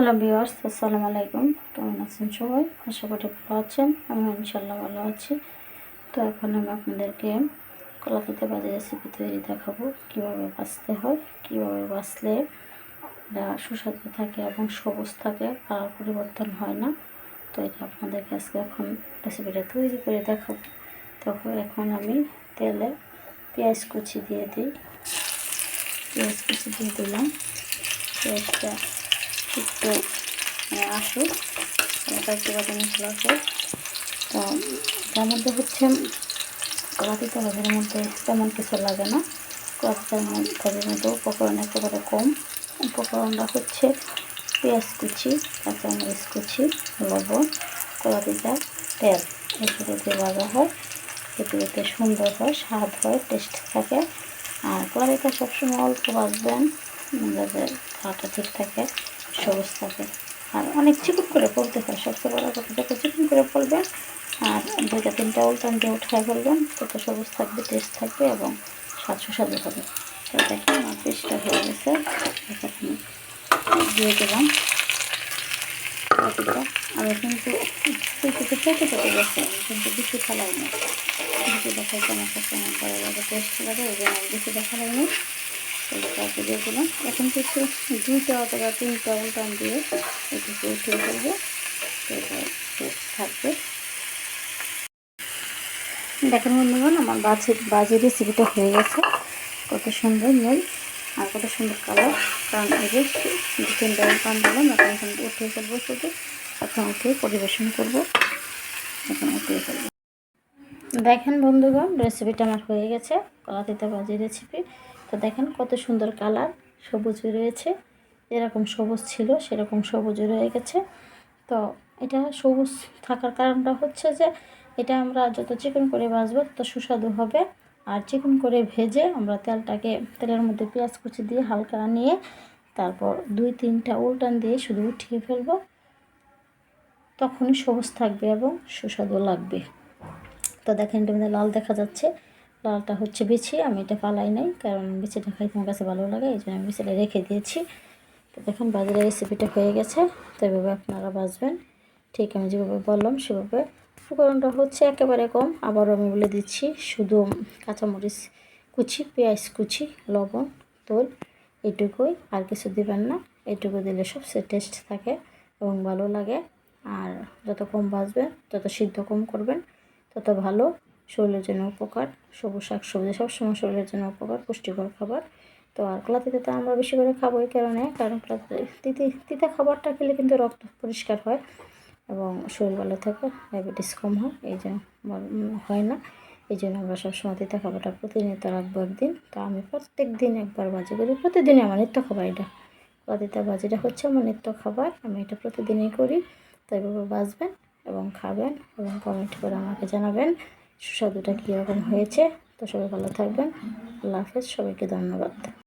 Hello viewers, আসসালামু আলাইকুম। কেমন আছেন সবাই? আশা করি ভালো আছেন। আমি ইনশাল্লাহ ভালো আছি। তো এখন আমি আপনাদেরকে কলাতিতে ভাজি রেসিপি তৈরি দেখাবো, কীভাবে ভাজতে হয়, কীভাবে ভাজলে এটা সুস্বাদু থাকে এবং সবুজ থাকে, কালার পরিবর্তন হয় না। তো এটা আপনাদেরকে আজকে এখন রেসিপিটা তৈরি করে দেখাবো। তখন এখন আমি তেলে পেঁয়াজ কুচি দিয়ে দিই। পেঁয়াজ কুচি দিয়ে দিলাম। পেঁয়াজটা একটু আসুক, হালকা একটু বাদামি মশলা হোক। তো তার মধ্যে হচ্ছে কলাতিতে ভাজির মধ্যে তেমন কিছু লাগে না। কলাতিতে ভাজির মধ্যে উপকরণ একেবারে কম। উপকরণটা হচ্ছে পেঁয়াজ কুচি, কাঁচামরিচ কুচি, লবণ, কলাতিটা তেল, এগুলো দিয়ে ভাজা হয়। এগুলোতে সুন্দর হয়, স্বাদ হয়, টেস্ট থাকে। আর কলাতিটা সবসময় অল্প ভাজবেন যাতে খাওয়াটা ঠিক থাকে, সবুজ থাকে। আর অনেক চিকন করে পড়তে হয়, সবচেয়ে বড় কথা যত চিকন করে পড়বেন আর 2-3টা উল্টান দিয়ে উঠায় ফেলবেন, তত সবুজ থাকবে, টেস্ট থাকবে এবং স্বাদ সুস্বাদু হবে। তো দেখেন আমার পেস্টটা হয়ে গেছে। এখন দিয়ে দিলাম কলাতিটা। আমি কিন্তু চেটে গেছে, আমি কিন্তু বেশি ফেলাই না। বেশি দেখাইতে আমার কাছে আমার ভালো লাগে, টেস্ট লাগে, ওই জন্য আমি বেশি দেখালাই না। তারপরে দিয়ে দিলাম। এখন কিছু 2টা অথবা 3টা উল্টান দিয়ে এটুকু উঠিয়ে ফেলবো, তো এটা টেস্ট থাকবে। দেখেন বন্ধুগণ, আমার বাজি রেসিপিটা হয়ে গেছে। কত সুন্দর নীল আর কত সুন্দর কালার। কারণ এই যে 2-3টা উল্টান দিলাম। এখন কিন্তু উঠিয়ে ফেলবো, শুধু এখন উঠিয়ে পরিবেশন করবো। এখন উঠিয়ে ফেলবো। দেখেন বন্ধুগণ, রেসিপিটা আমার হয়ে গেছে, কলাতিতে ভাজি রেসিপি। তো দেখেন কত সুন্দর কালার, সবুজ রয়েছে। যেরকম সবুজ ছিল সেরকম সবুজ রয়ে গেছে। তো এটা সবুজ থাকার কারণটা হচ্ছে যে এটা আমরা যত চিকন করে ভাজবো তত সুস্বাদু হবে। আর চিকন করে ভেজে আমরা তেলের মধ্যে পেঁয়াজ কুচি দিয়ে হালকা নিয়ে তারপর 2-3টা উল্টান দিয়ে শুধু উঠিয়ে ফেলবো, তখনই সবুজ থাকবে এবং সুস্বাদু লাগবে। তো দেখেন এটা লাল দেখা যাচ্ছে, লালটা হচ্ছে বিচি। আমি এটা ফালাই নাই, কারণ বিচিটা খাইতে আমার কাছে ভালো লাগে, এই জন্য আমি বিচিটা রেখে দিয়েছি। তো দেখেন বাজারের রেসিপিটা হয়ে গেছে। তো এভাবে আপনারা ভাজবেন, ঠিক আমি যেভাবে বললাম সেভাবে। উপকরণটা হচ্ছে একেবারে কম, আবারও আমি বলে দিচ্ছি, শুধু কাঁচামরিচ কুচি, পেঁয়াজ কুচি, লবণ, তেল, এটুকুই, আর কিছু দিবেন না। এটুকু দিলে সবচেয়ে টেস্ট থাকে এবং ভালো লাগে। আর যত কম ভাজবেন, যত সিদ্ধ কম করবেন, তত ভালো, শরীরের জন্য উপকার। সবুজ শাক সবজি সবসময় শরীরের জন্য উপকার, পুষ্টিকর খাবার। তো আর কলাতিতে তো আমরা বেশি করে খাবো এই কারণ তিতা খাবারটা খেলে কিন্তু রক্ত পরিষ্কার হয় এবং শরীর ভালো থাকে, ডায়াবেটিস কম হয়, এই জন্য হয় না। এই জন্য আমরা সবসময় তিতা খাবারটা প্রতিনিয়ত রাখবো একদিন। তো আমি প্রত্যেক দিন একবার ভাজি করি, প্রতিদিনই আমার নিত্য খাবার এটা। কলাতিতে ভাজিটা হচ্ছে আমার নিত্য খাবার, আমি এটা প্রতিদিনই করি। তো এভাবে ভাজবেন এবং খাবেন এবং কমেন্ট করে আমাকে জানাবেন সুস্বাদুটা কীরকম হয়েছে। তো সবাই ভালো থাকবেন। আল্লাহ হাফেজ, সবাইকে ধন্যবাদ।